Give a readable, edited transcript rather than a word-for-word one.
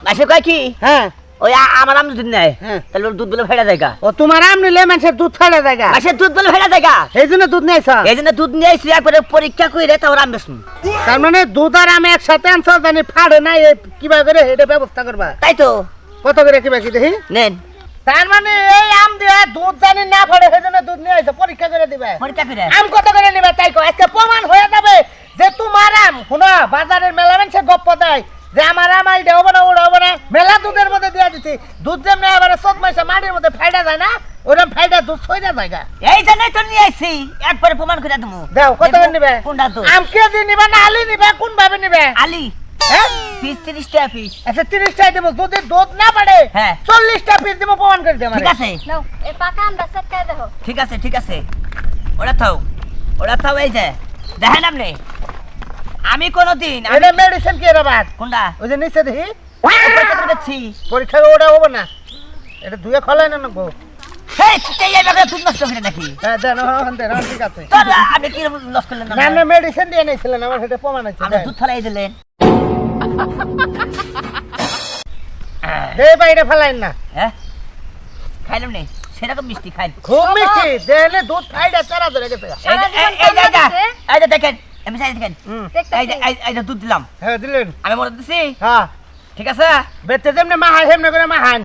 মাসে কয় কি হ্যাঁ ওই আমার আম দুধ নেয় হ্যাঁ। তাহলে ওর দুধ বলে ফেলা জায়গা ও তোমার আম নিলে মানুষের দুধ ফেলে জায়গা মাসের দুধ বলে ফেলা জায়গা এই জন্য দুধ নিয়েছ এই জন্য দুধ নিয়ে এসে একবারে পরীক্ষা করে তাও আম বেসুন তার মানে দুধ আর আমি একসাথে আনছো জানি ফাড়ে নাই কিভাবে করে এটা ব্যবস্থা করবা তাই তো কত করে কিবা কি দেখি নেন তার মানে এই আম দিয়ে দুধ জানি না ফাড়ে সেই জন্য দুধ নিয়ে আইছো পরীক্ষা করে দিবে পরীক্ষা করে আম কত করে নিবে তাই কো আজকে প্রমাণ হয়ে যাবে যে তোমার আম শুনো বাজারের মেলা মানুষের গপ্প দেয় যে আমার আম আইডা হবে না ওটা হবে না মেলা দুধের মধ্যে দিয়ে দিছি দুধ যেমনি এবারে সব মাসে মাটির মধ্যে ফাইডা যায় না ওরকম ফাইডা দুধ ছইরা জায়গা এই জন্য তো নিয়ে আসছি একবারে প্রমাণ করে দেবো দাও কত করে নিবে কোনটা তো আম কেজি নিবে না আলি নিবে কোন ভাবে নিবে আলি হ্যাঁ পিস 30 টাকা পিস আচ্ছা 30 টাকা দেবো যদি দুধ না পারে হ্যাঁ। 40 টাকা পিস দেবো প্রমাণ করে দেবো ঠিক আছে নাও এই পাকা আমটা সেট করে দেখো ঠিক আছে ঠিক আছে ওরা থাও এই যে দেখেন আপনি আমি কোনোদিন এটা মেডিসিন কি রে বাদ কোনটা ওই যে নিচে দেখি পরীক্ষা করে দেখছি পরীক্ষা ওটা হবে না এটা ধুয়ে খোলাই না গো হেই এই ব্যাপারে দুধ নষ্ট করে নাকি হ্যাঁ দেন হ্যাঁ দেন ঠিক আছে তো আপনি কি লস করলেন না না মেডিসিন দিয়ে নিয়েছিলেন আমার সেটা প্রমাণ আছে আপনি দুধ ফেলাই দিলেন দে বাইরে ফেলাইন না হ্যাঁ খাইলাম নি সেরকম মিষ্টি খাই খুব মিষ্টি দেনে দুধ ফাইডা চারা ধরে গেছে এই যে দেখেন আমি চাই দেখেন দেখতে এই যে দুধ দিলাম হ্যাঁ দিলেন আমি মনে দিছি হ্যাঁ ঠিক আছে বেতে যেমনে মাহাই হেমনে করে মাহান